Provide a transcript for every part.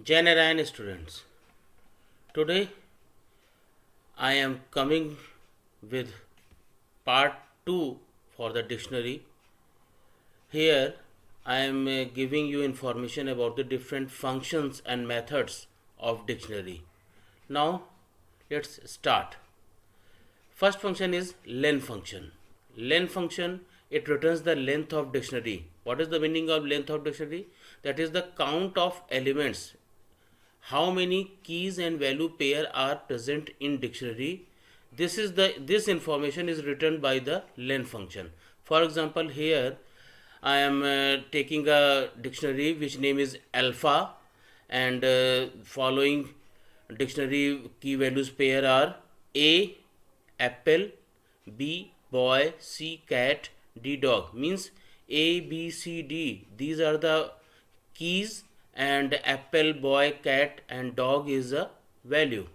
Jai Narayan students, today I am coming with part 2 for the dictionary. Here I am giving you information about the different functions and methods of dictionary. Now let's start. First function is len function. Len function, it returns the length of dictionary. What is the meaning of length of dictionary? That is the count of elements, how many keys and value pair are present in dictionary. This information is returned by the len function. For example, here I am taking a dictionary which name is alpha, and following dictionary key values pair are a apple, b boy, c cat, d dog. Means a b c d, these are the keys, and apple, boy, cat and dog is a value.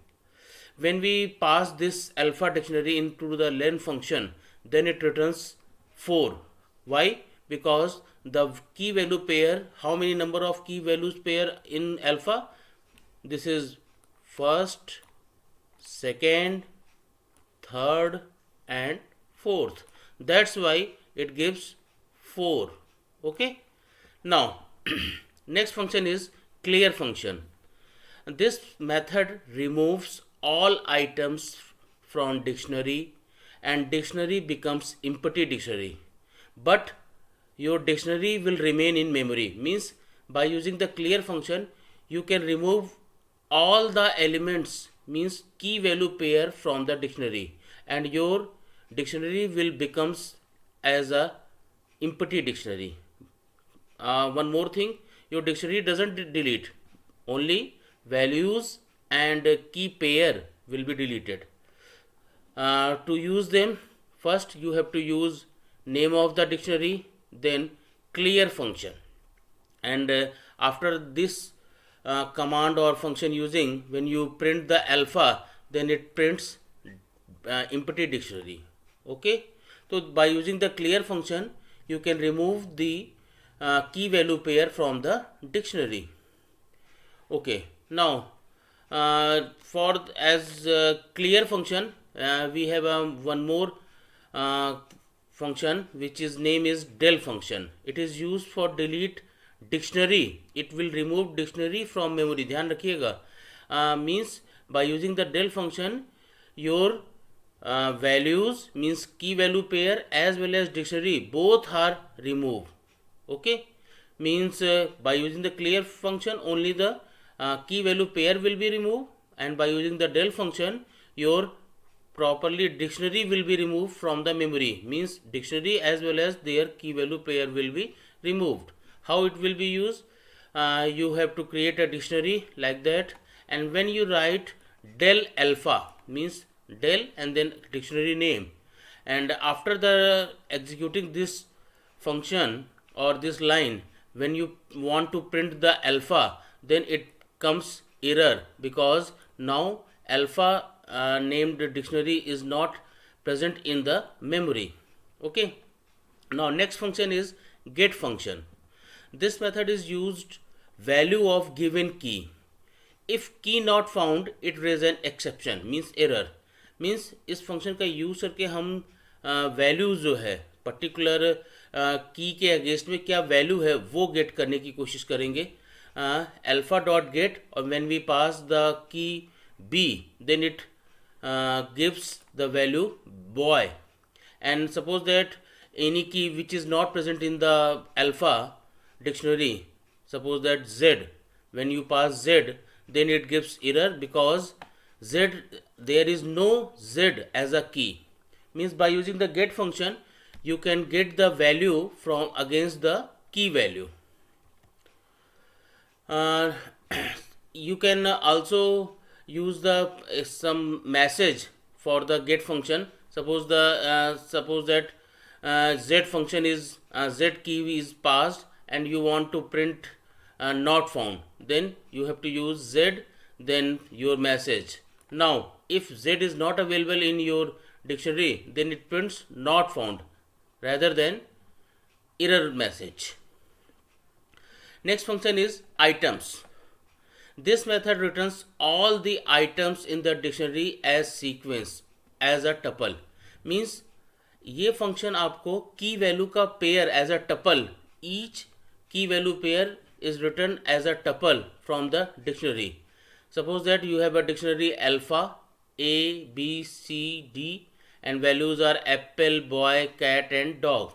When we pass this alpha dictionary into the len function, then it returns 4. Why? Because the key value pair, how many number of key values pair in alpha? This is first, second, third and fourth. That's why it gives 4. Okay. Now next function is clear function. This method removes all items from dictionary and dictionary becomes empty dictionary, but your dictionary will remain in memory. Means by using the clear function you can remove all the elements, means key value pair from the dictionary, and your dictionary will becomes as a empty dictionary. One more thing, your dictionary doesn't delete, only values and key pair will be deleted. To use them, first you have to use name of the dictionary, then clear function, and after this command or function using, when you print the alpha, then it prints empty dictionary. Okay, so by using the clear function you can remove the key value pair from the dictionary. Okay, now for as clear function we have one more uh, function which is name is del function. It is used for delete dictionary. It will remove dictionary from memory. ध्यान रखिएगा. Means by using the del function your values, means key value pair as well as dictionary, both are removed. Okay, means by using the clear function only the key value pair will be removed, and by using the del function your properly dictionary will be removed from the memory. Means dictionary as well as their key value pair will be removed. How it will be used? You have to create a dictionary like that, and when you write del alpha, means del and then dictionary name, and after the executing this function or this line, when you want to print the alpha, then it comes error, because now alpha named dictionary is not present in the memory. Okay, now next function is get function. This method is used value of given key. If key not found, it raise an exception, means error. Means इस function का use करके हम values जो है particular की के against में क्या वैल्यू है वो गेट करने की कोशिश करेंगे. अल्फा डॉट गेट, और when we pass the key B, then it gives the value boy, and suppose that any key which is not present in the alpha dictionary, suppose that z, when you pass z, then it gives error because z, there is no z as a key. Means by using the get function you can get the value from against the key value. You can also use the some message for the get function. Suppose that z function is z key is passed and you want to print not found, then you have to use z then your message. Now if z is not available in your dictionary, then it prints not found rather than error message. Next function is items. This method returns all the items in the dictionary as sequence as a tuple. Means ये function आपको key value का pair as a tuple, each key value pair is written as a tuple from the dictionary. Suppose that you have a dictionary alpha A, B, C, D, and values are apple, boy, cat, and dog.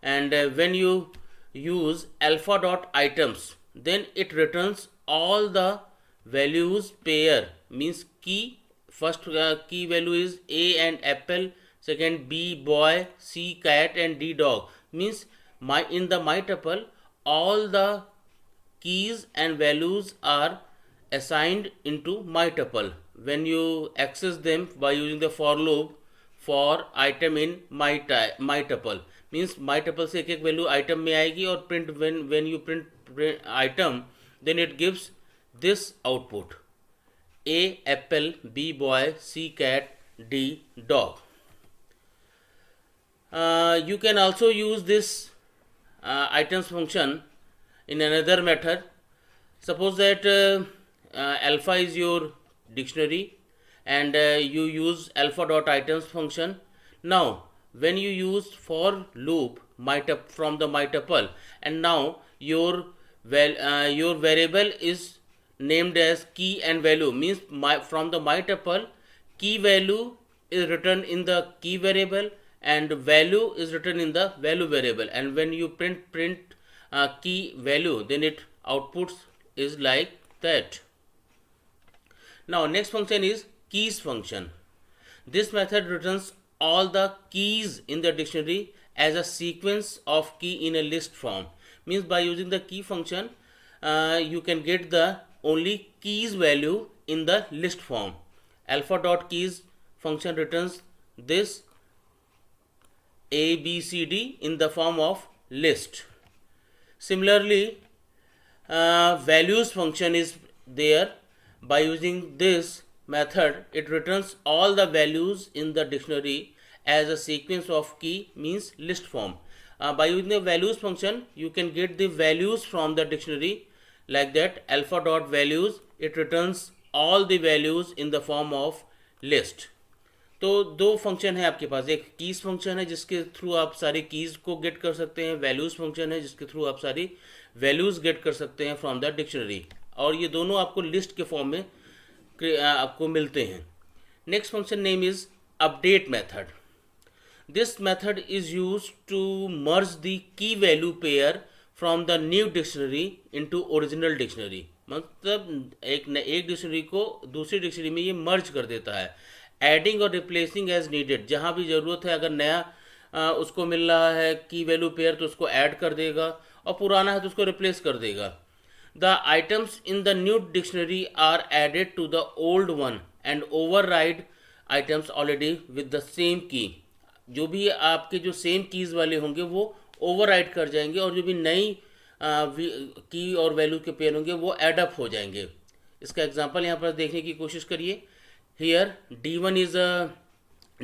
And when you use alpha dot items, then it returns all the values pair. Means key, first key value is A and apple, second B boy, C cat, and D dog. Means in the my tuple all the keys and values are assigned into my tuple. When you access them by using the for loop for item in my tuple, means my tuple से एक एक value item में आएगी और print when you print item, then it gives this output: A apple, B boy, C cat, D dog. You can also use this items function in another method. Suppose that alpha is your dictionary and you use alpha dot items function. Now when you use for loop from the my tuple, and now your variable is named as key and value, means from the my tuple key value is written in the key variable and value is written in the value variable, and when you print key value, then it outputs is like that. Now next function is keys function. This method returns all the keys in the dictionary as a sequence of key in a list form. Means by using the key function you can get the only keys value in the list form. Alpha dot keys function returns this A, B, C, D in the form of list. Similarly, values function is there. By using this method, it returns all the values in the dictionary as a sequence of key, means list form. By using the values function, you can get the values from the dictionary like that. Alpha dot values, it returns all the values in the form of list. तो दो function है आपके पास, एक keys function है जिसके through आप सारी keys को गेट कर सकते हैं, वैल्यूज फंक्शन है जिसके थ्रू आप सारी वैल्यूज गेट कर सकते हैं फ्रॉम द डिक्शनरी, और ये दोनों आपको लिस्ट के फॉर्म में आपको मिलते हैं. Next function name is update method. This method is use to merge the key value pair from the new dictionary into original dictionary. मतलब एक डिक्शनरी को दूसरी डिक्शनरी में ये मर्ज कर देता है. एडिंग और रिप्लेसिंग एज नीडेड, जहाँ भी ज़रूरत है, अगर नया उसको मिल रहा है की वैल्यू पेयर तो उसको ऐड कर देगा, और पुराना है तो उसको रिप्लेस कर देगा. The items in the new dictionary are added to the old one and override items already with the same key. जो भी आपके जो सेम कीज़ वाले होंगे वो ओवरराइड कर जाएंगे, और जो भी नई की और वैल्यू के पेयर होंगे वो एडअप हो जाएंगे. इसका एग्जांपल यहाँ पर देखने की कोशिश करिए. Here D1 is a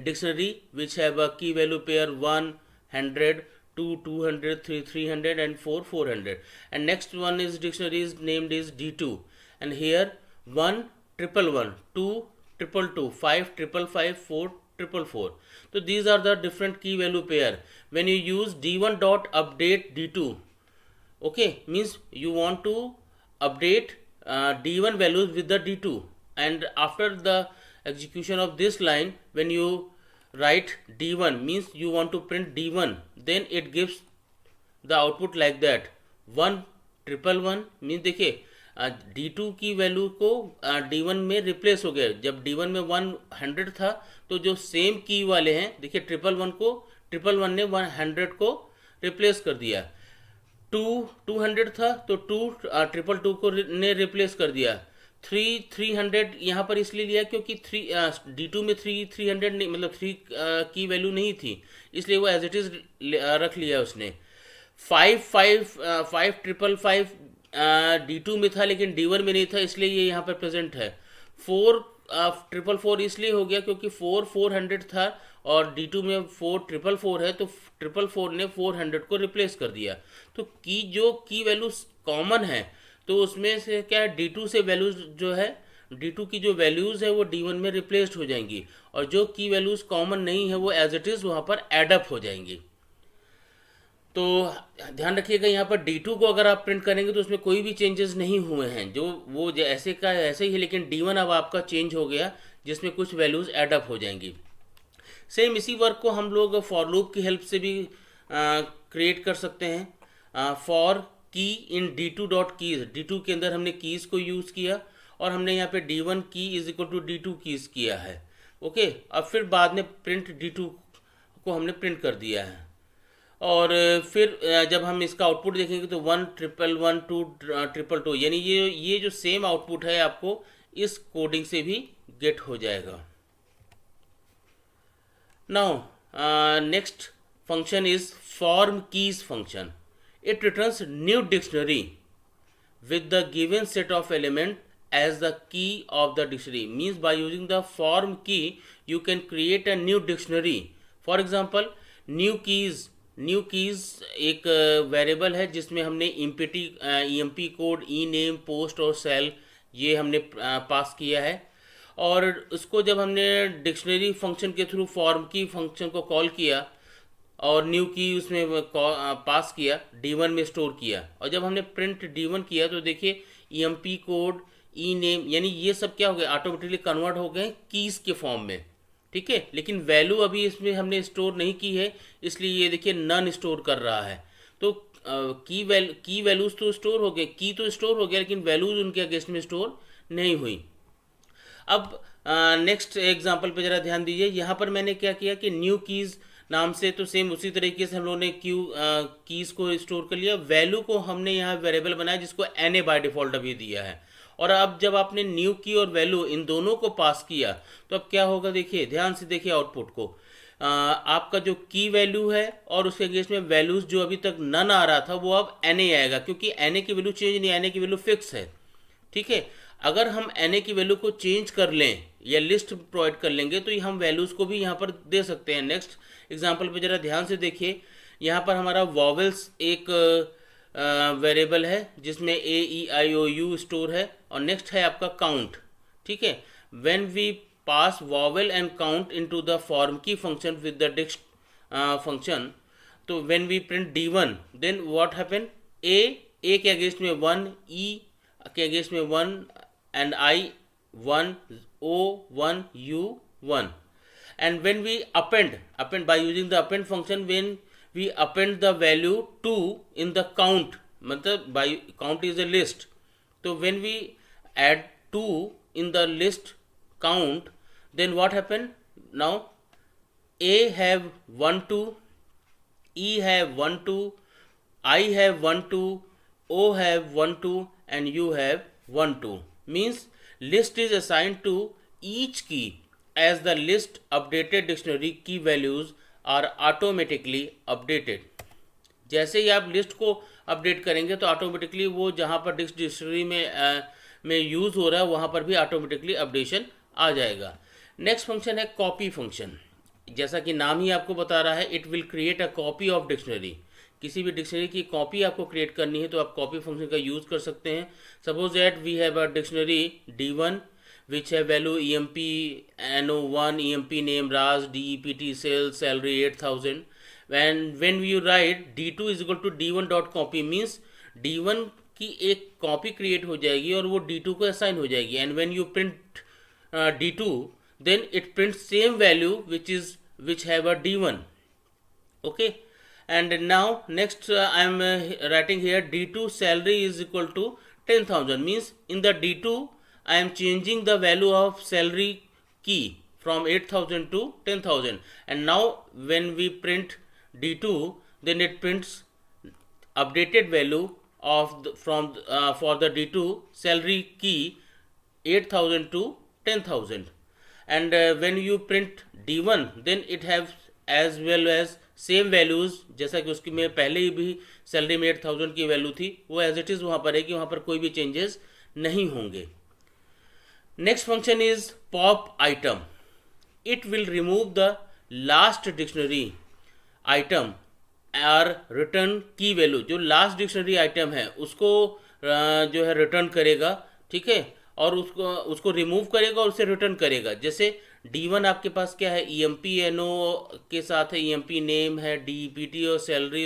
dictionary which have a key value pair 1, 100, 2, 200, 3, 300 and 4, 400. And next one is dictionary is named is D2. And here 1, 111, 2, 222, 5, 555, 4, 444. So these are the different key value pair. When you use D1 dot update D2, okay, means you want to update D1 values with the D2. And after the execution of this line, when you write D1, means you want to print D1, then it gives the output like that. 1, 111 means देखिए D2 की value को D1 में replace हो गया. जब D1 में 100 था तो जो सेम की वाले हैं, देखिए 111 ने 100 को रिप्लेस कर दिया. 200 था तो 222 को ने रिप्लेस कर दिया. 300 यहाँ पर इसलिए लिया क्योंकि D2 में 300 नहीं, मतलब 3 की वैल्यू नहीं थी, इसलिए वो एज इट इज़ रख लिया उसने. 5555 D2 में था लेकिन D1 में नहीं था, इसलिए ये यहाँ पर प्रेजेंट है. 4 इसलिए हो गया क्योंकि 400 था और D2 में 4 है, तो 4 ने 400 को रिप्लेस कर दिया. तो जो की वैल्यू कॉमन है, तो उसमें से क्या है, D2 से वैल्यूज जो है, D2 की जो वैल्यूज़ है वो D1 में रिप्लेस्ड हो जाएंगी, और जो की वैल्यूज़ कॉमन नहीं है वो एज इट इज़ वहाँ पर एडअप हो जाएंगी। तो ध्यान रखिएगा, यहाँ पर D2 को अगर आप प्रिंट करेंगे तो उसमें कोई भी चेंजेस नहीं हुए हैं, जो वो ऐसे का ऐसे ही है, लेकिन D1 अब आपका चेंज हो गया जिसमें कुछ वैल्यूज़ एडअप हो जाएंगी। सेम इसी वर्क को हम लोग फॉर लूप की हेल्प से भी क्रिएट कर सकते हैं। फॉर की इन D2 डॉट कीज, D2 के अंदर हमने कीज़ को यूज़ किया और हमने यहाँ पे D1 की is equal to D2 keys किया है। ओके, अब फिर बाद में प्रिंट D2 को हमने प्रिंट कर दिया है, और फिर जब हम इसका आउटपुट देखेंगे तो 1 1 1 2 2 यानी ये जो सेम आउटपुट है आपको इस कोडिंग से भी गेट हो जाएगा। Now, next function is form keys function. It returns new dictionary with the given set of element as the key of the dictionary. Means by using the form key, you can create a new dictionary. For example, new keys एक variable है जिसमें हमने EMP code, ई name, post और cell ये हमने पास किया है, और उसको जब हमने डिक्शनरी फंक्शन के थ्रू फॉर्म की फंक्शन को कॉल किया और न्यू की उसमें पास किया, D1 में स्टोर किया, और जब हमने प्रिंट D1 किया तो देखिए EMP कोड, ई नेम, यानी ये सब क्या हो गया, ऑटोमेटिकली कन्वर्ट हो गए कीज़ के फॉर्म में। ठीक है, लेकिन वैल्यू अभी इसमें हमने स्टोर नहीं की है, इसलिए ये देखिए नन स्टोर कर रहा है। तो की वैल्यूज़ तो स्टोर हो गए, की तो स्टोर हो गया, लेकिन वैल्यूज़ उनके अगेंस्ट में स्टोर नहीं हुई। अब नेक्स्ट एग्जांपल पे ज़रा ध्यान दीजिए, यहाँ पर मैंने क्या किया कि न्यू कीज़ नाम से, तो सेम उसी तरीके से हम लोगों ने कीज़ को स्टोर कर लिया, वैल्यू को हमने यहाँ वेरिएबल बनाया जिसको NA बाय डिफ़ॉल्ट अभी दिया है, और अब जब आपने न्यू की और वैल्यू इन दोनों को पास किया तो अब क्या होगा, देखिए ध्यान से देखिए आउटपुट को, आपका जो की वैल्यू है और उसके अगेंस्ट में वैल्यूज़ जो अभी तक नन आ रहा था वो अब NA आएगा, क्योंकि NA की वैल्यू चेंज नहीं, NA की वैल्यू फिक्स है। ठीक है, अगर हम NA की वैल्यू को चेंज कर लें या लिस्ट प्रोवाइड कर लेंगे तो हम वैल्यूज़ को भी यहाँ पर दे सकते हैं। नेक्स्ट एग्जांपल पे ज़रा ध्यान से देखिए, यहाँ पर हमारा वॉवेल्स एक वेरिएबल है जिसमें AEIOU स्टोर है, और नेक्स्ट है आपका काउंट। ठीक है, when we pass vowel and count into the fromkeys function with the dicts function, तो when we print D1 then what happen, A के अगेंस्ट में 1, E के अगेंस्ट में 1 and I 1, O 1, U 1, and when we append by using the append function, when we append the value 2 in the count, मतलब by count is a list, तो when we add 2 in the list count, then what happen, now A have 1 2, E have 1 2, I have 1 2, O have 1 2, and U have 1 2, means list is assigned to each key as the list updated dictionary key values are automatically updated। जैसे ही आप list को update करेंगे तो automatically वो जहाँ पर dictionary में use हो रहा है वहाँ पर भी ऑटोमेटिकली अपडेशन आ जाएगा। नेक्स्ट फंक्शन है कॉपी फंक्शन। जैसा कि नाम ही आपको बता रहा है, it will create a copy of dictionary. किसी भी डिक्शनरी की कॉपी आपको क्रिएट करनी है तो आप कॉपी फंक्शन का यूज़ कर सकते हैं। Suppose that we have a dictionary D1 which have value EMP NO1, EMP name Raj, DEPT sales salary 8000, and when you write D2 is equal to D1 dot copy means D1 की एक copy create हो जाएगी और वो D2 को assign हो जाएगी, and when you print D2 then it prints same value which have a D1. Okay, and now next I am writing here D2 salary is equal to 10,000, means in the D2 I am changing the value of salary key from 8,000 to 10,000, and now when we print D2 then it prints updated value of for the D2 salary key 8,000 to 10,000, and when you print D1 then it have as well as same values, जैसा कि उसकी में पहले ही भी salary में 8,000 की value थी वो एज इट इज़ वहाँ पर है कि वहाँ पर कोई भी चेंजेस नहीं होंगे। Next function is pop item. It will remove the last dictionary item और रिटर्न की वैल्यू। जो लास्ट डिक्शनरी आइटम है उसको जो है रिटर्न करेगा, ठीक है, और उसको उसको रिमूव करेगा और उसे रिटर्न करेगा। जैसे D1 आपके पास क्या है, EMP-NO के साथ है, EMP नेम है, DEPT और सैलरी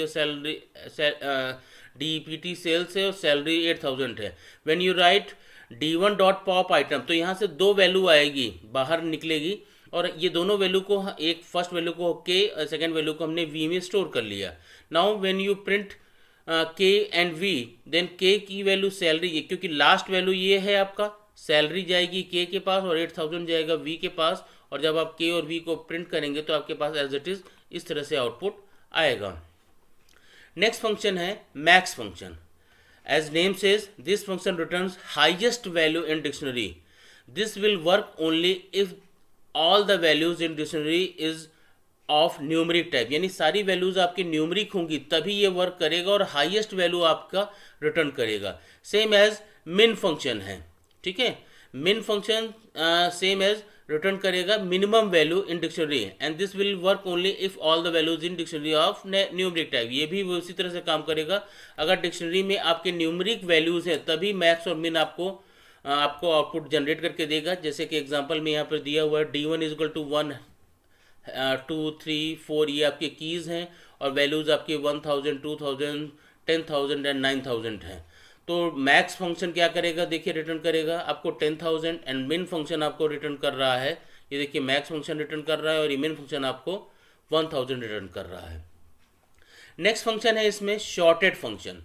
DEPT सेल्स है और सैलरी 8000 है। When you write D1 dot pop item, तो यहाँ से दो वैल्यू आएगी, बाहर निकलेगी, और ये दोनों वैल्यू को, एक फर्स्ट वैल्यू को के और सेकेंड वैल्यू को हमने वी में स्टोर कर लिया। नाउ व्हेन यू प्रिंट के एंड वी, देन के की वैल्यू सैलरी, क्योंकि लास्ट वैल्यू ये है आपका, सैलरी जाएगी के के पास और 8000 जाएगा वी के पास, और जब आप के और वी को प्रिंट करेंगे तो आपके पास एज इट इज इस तरह से आउटपुट आएगा। नेक्स्ट फंक्शन है max function. As name says, this function returns highest value in dictionary. This will work only if all the values in dictionary is of numeric type, यानी सारी values आपकी numeric होंगी तभी ये work करेगा और highest value आपका return करेगा। सेम एज मिन फंक्शन है, ठीक है, मिन फंक्शन सेम एज रिटर्न करेगा minimum value in dictionary, and this will work only if all the values in dictionary of numeric type. ये भी उसी तरह से काम करेगा, अगर डिक्शनरी में आपके न्यूमरिक वैल्यूज हैं तभी मैक्स और मिन आपको आउटपुट जनरेट करके देगा। जैसे कि एग्जांपल में यहाँ पर दिया हुआ है D1 इज इक्वल टू 1 2 3 4, ये आपके कीज़ हैं और वैल्यूज़ आपके 1000 2000 10,000 एंड 9000 हैं। तो मैक्स फंक्शन क्या करेगा, देखिए रिटर्न करेगा आपको 10,000, एंड मिन फंक्शन आपको रिटर्न कर रहा है, ये देखिए मैक्स फंक्शन रिटर्न कर रहा है और ये मिन फंक्शन आपको 1000 रिटर्न कर रहा है। नेक्स्ट फंक्शन है इसमें sorted function.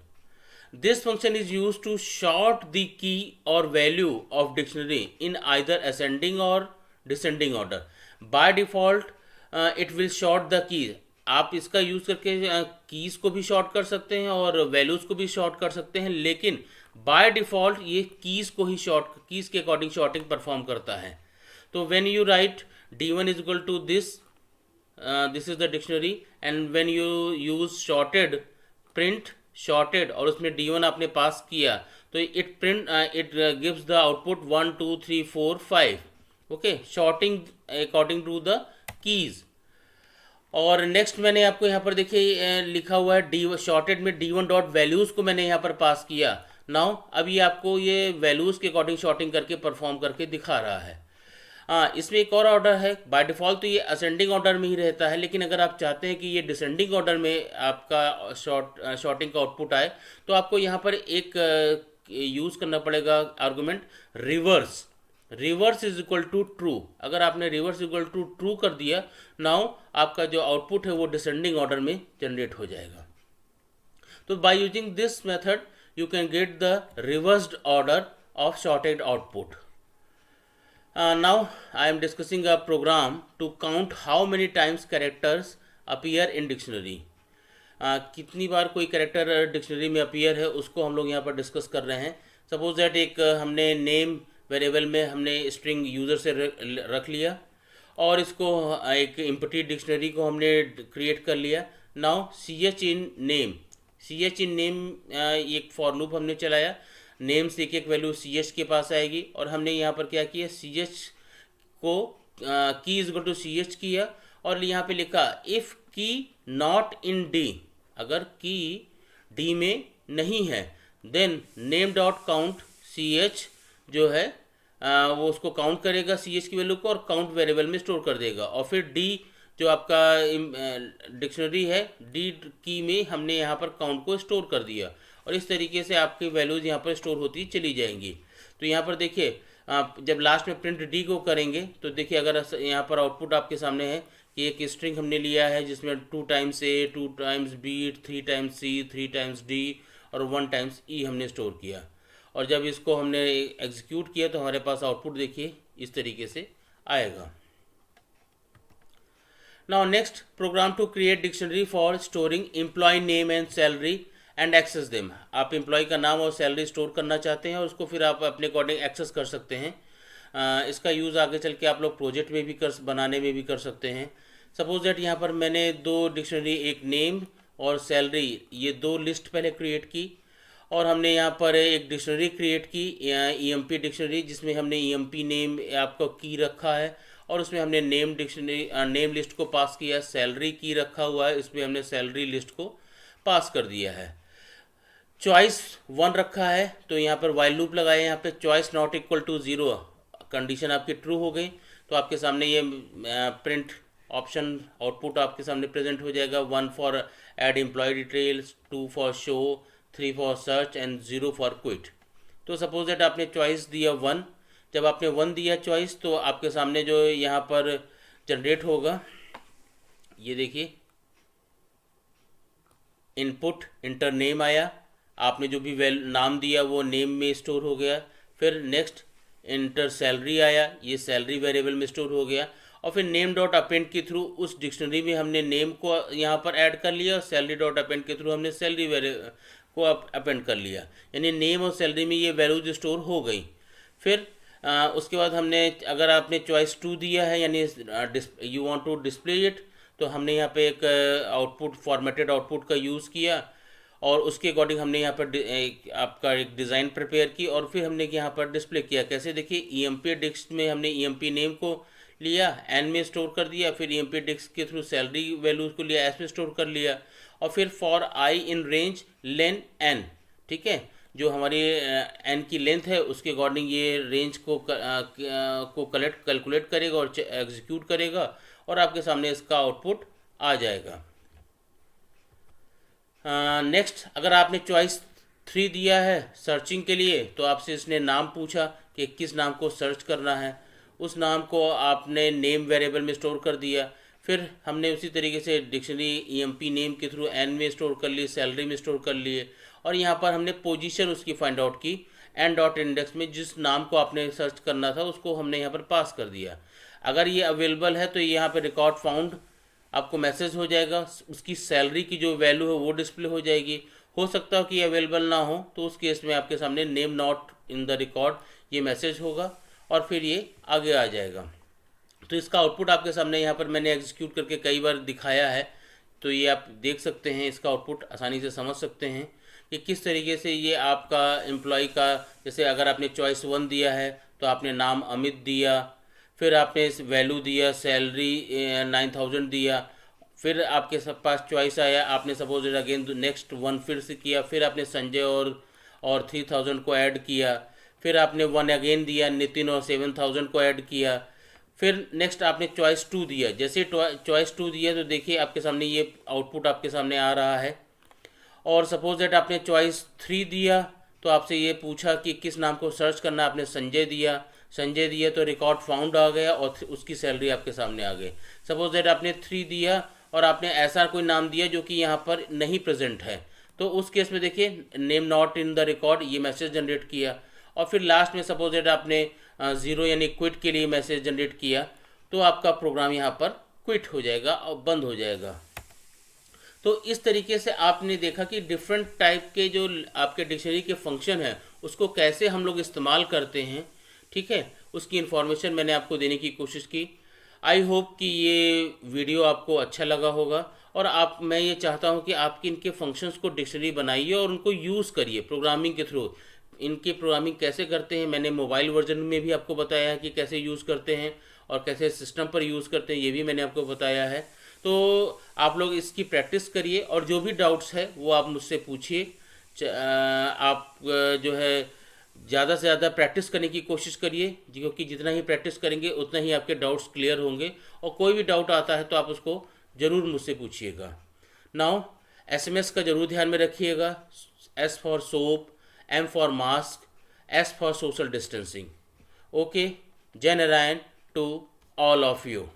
This function is use to sort the key और value of dictionary in either ascending और descending order. By default it will sort the keys. आप इसका यूज़ करके कीज़ को भी शॉर्ट कर सकते हैं और वैल्यूज़ को भी शॉर्ट कर सकते हैं, लेकिन बाय डिफ़ॉल्ट ये कीज़ को ही कीज़ के अकॉर्डिंग शॉर्टिंग परफॉर्म करता है। तो when you write D1 is equal to this is the dictionary, and when you use sorted, print sorted और उसमें D1 आपने पास किया, तो it gives the output 1 2 3 4 5, okay, sorting according to the keys. और next मैंने आपको यहाँ पर देखिए लिखा हुआ है D शॉर्टेड में D1 डॉट वैल्यूज़ को मैंने यहाँ पर पास किया। नाउ अब ये आपको ये वैल्यूज़ के अकॉर्डिंग शॉर्टिंग करके परफॉर्म करके दिखा रहा है। इसमें एक और ऑर्डर है, बाय डिफ़ॉल्ट तो ये असेंडिंग ऑर्डर में ही रहता है, लेकिन अगर आप चाहते हैं कि ये डिसेंडिंग ऑर्डर में आपका शॉर्टिंग का आउटपुट आए, तो आपको यहाँ पर एक यूज़ करना पड़ेगा argument reverse. Reverse is equal to true. अगर आपने रिवर्स इक्वल टू ट्रू कर दिया, नाउ आपका जो आउटपुट है वो डिसेंडिंग ऑर्डर में जनरेट हो जाएगा। तो by using this method you can get the reversed order of sorted output. Now I am discussing a program to count how many times characters appear in dictionary. कितनी बार कोई character dictionary में appear है उसको हम लोग यहाँ पर डिस्कस कर रहे हैं। सपोज दैट एक हमने नेम वेरिएबल में हमने स्ट्रिंग यूज़र से रख लिया और इसको एक एम्प्टी डिक्शनरी को हमने क्रिएट कर लिया। नाउ ch इन नेम एक फॉर लूप हमने चलाया, नेम से एक वैल्यू ch के पास आएगी, और हमने यहाँ पर क्या किया, ch को की इज इक्वल टू ch किया और यहाँ पे लिखा इफ़ की नॉट इन d, अगर की d में नहीं है, then name dot count ch जो है वो उसको काउंट करेगा ch की वैल्यू को और काउंट वेरिएबल में स्टोर कर देगा। और फिर d जो आपका डिक्शनरी है, d की में हमने यहाँ पर काउंट को स्टोर कर दिया, और इस तरीके से आपकी वैल्यूज़ यहाँ पर स्टोर होती चली जाएंगी। तो यहाँ पर देखिए जब लास्ट में प्रिंट d को करेंगे तो देखिए अगर यहाँ पर आउटपुट आपके सामने है कि एक स्ट्रिंग हमने लिया है जिसमें 2 times a 2 times b 3 times c 3 times d और 1 टाइम्स e हमने स्टोर किया, और जब इसको हमने एग्जीक्यूट किया तो हमारे पास आउटपुट देखिए इस तरीके से आएगा। Now next, program to create dictionary for storing employ name and salary and access them. आप एम्प्लॉय का नाम और सैलरी स्टोर करना चाहते हैं और उसको फिर आप अपने अकॉर्डिंग एक्सेस कर सकते हैं। इसका यूज़ आगे चल के आप लोग प्रोजेक्ट में भी बनाने में भी कर सकते हैं। सपोज दैट यहाँ पर मैंने दो डिक्शनरी, एक नेम और सैलरी, ये दो लिस्ट पहले क्रिएट की, और हमने यहाँ पर एक डिक्शनरी क्रिएट की EMP डिक्शनरी, जिसमें हमने EMP नेम आपका की रखा है और उसमें हमने नेम लिस्ट को पास किया, सैलरी की रखा हुआ है, इसमें हमने सैलरी लिस्ट को पास कर दिया है। चॉइस 1 रखा है तो यहाँ पर वाइल लूप लगाए, यहाँ पे choice not equal to 0 condition आपकी ट्रू हो गई तो आपके सामने ये प्रिंट ऑप्शन आउटपुट आपके सामने प्रेजेंट हो जाएगा। 1 for add employ details, 2 for show, 3 for search and 0 for quit. तो सपोज दैट आपने चॉइस दिया 1, जब आपने 1 दिया चॉइस तो आपके सामने जो यहाँ पर जनरेट होगा, ये देखिए इनपुट इंटर नेम आया, आपने जो भी नाम दिया वो नेम में स्टोर हो गया। फिर नेक्स्ट इंटर सैलरी आया, ये सैलरी वेरिएबल में स्टोर हो गया। और फिर नेम डॉट अपेंड के थ्रू उस डिक्शनरी में हमने नेम को यहाँ पर ऐड कर लिया और सैलरी डॉट अपेंड के थ्रू हमने सैलरी को अपेंड कर लिया, यानी नेम और सैलरी में ये वैल्यूज स्टोर हो गई। फिर उसके बाद हमने, अगर आपने चॉइस 2 दिया है यानी you want to display it, तो हमने यहाँ पे एक आउटपुट फॉर्मेटेड आउटपुट का यूज़ किया और उसके अकॉर्डिंग हमने यहाँ पर आपका एक डिज़ाइन प्रिपेयर की और फिर हमने यहाँ पर डिस्प्ले किया। कैसे देखिए, EMP डिस्क में हमने EMP नेम को लिया, एन में स्टोर कर दिया, फिर EMP डिस्क के थ्रू सैलरी वैल्यूज को लिया, एस में स्टोर कर लिया, और फिर for i in range len n, ठीक है, जो हमारी एन की लेंथ है उसके अकॉर्डिंग ये रेंज को कैलकुलेट करेगा और एग्जीक्यूट करेगा और आपके सामने इसका आउटपुट आ जाएगा। नेक्स्ट, अगर आपने चॉइस 3 दिया है सर्चिंग के लिए तो आपसे इसने नाम पूछा कि किस नाम को सर्च करना है, उस नाम को आपने नेम वेरिएबल में स्टोर कर दिया। फिर हमने उसी तरीके से डिक्शनरी EMP नेम के थ्रू एन में स्टोर कर ली, सैलरी में स्टोर कर लिए, और यहाँ पर हमने पोजीशन उसकी फाइंड आउट की। एन डॉट इंडेक्स में जिस नाम को आपने सर्च करना था उसको हमने यहाँ पर पास कर दिया। अगर ये अवेलेबल है तो यहाँ पर रिकॉर्ड फाउंड आपको मैसेज हो जाएगा, उसकी सैलरी की जो वैल्यू है वो डिस्प्ले हो जाएगी। हो सकता है कि अवेलेबल ना हो तो उस केस में आपके सामने name not in the record ये मैसेज होगा और फिर ये आगे आ जाएगा। तो इसका आउटपुट आपके सामने यहाँ पर मैंने एग्जीक्यूट करके कई बार दिखाया है, तो ये आप देख सकते हैं, इसका आउटपुट आसानी से समझ सकते हैं कि किस तरीके से ये आपका एम्प्लॉय का, जैसे अगर आपने चॉइस 1 दिया है तो आपने नाम अमित दिया, फिर आपने वैल्यू दिया सैलरी 9000 दिया, फिर आपके पास चॉइस आया, आपने सपोज अगेन नेक्स्ट 1 फिर से किया, फिर आपने संजय और 3000 को ऐड किया, फिर आपने 1 अगेन दिया, नितिन और 7000 को ऐड किया, फिर नेक्स्ट आपने चॉइस 2 दिया। जैसे चॉइस 2 दिया तो देखिए आपके सामने ये आउटपुट आपके सामने आ रहा है। और सपोज दैट आपने चॉइस 3 दिया तो आपसे ये पूछा कि किस नाम को सर्च करना, आपने संजय दिया तो रिकॉर्ड फाउंड आ गया और उसकी सैलरी आपके सामने आ गई। सपोज दैट आपने 3 दिया और आपने ऐसा कोई नाम दिया जो कि यहाँ पर नहीं प्रेजेंट है, तो उस केस में देखिए name not in the record ये मैसेज जनरेट किया। और फिर लास्ट में सपोज दैट आपने 0 यानी क्विट के लिए मैसेज जनरेट किया, तो आपका प्रोग्राम यहाँ पर क्विट हो जाएगा और बंद हो जाएगा। तो इस तरीके से आपने देखा कि डिफरेंट टाइप के जो आपके डिक्शनरी के फंक्शन हैं उसको कैसे हम लोग इस्तेमाल करते हैं, ठीक है, उसकी इन्फॉर्मेशन मैंने आपको देने की कोशिश की। आई होप कि ये वीडियो आपको अच्छा लगा होगा और मैं ये चाहता हूँ कि आपके इनके फंक्शंस को डिक्शनरी बनाइए और उनको यूज़ करिए प्रोग्रामिंग के थ्रू। इनकी प्रोग्रामिंग कैसे करते हैं मैंने मोबाइल वर्जन में भी आपको बताया है कि कैसे यूज़ करते हैं और कैसे सिस्टम पर यूज़ करते हैं, ये भी मैंने आपको बताया है। तो आप लोग इसकी प्रैक्टिस करिए और जो भी डाउट्स है वो आप मुझसे पूछिए। आप जो है ज़्यादा से ज़्यादा प्रैक्टिस करने की कोशिश करिए, क्योंकि जितना ही प्रैक्टिस करेंगे उतना ही आपके डाउट्स क्लियर होंगे। और कोई भी डाउट आता है तो आप उसको ज़रूर मुझसे पूछिएगा। नाउ SMS का ज़रूर ध्यान में रखिएगा। S for soap, M for mask, S for social distancing. Okay, Jai Narayan to all of you.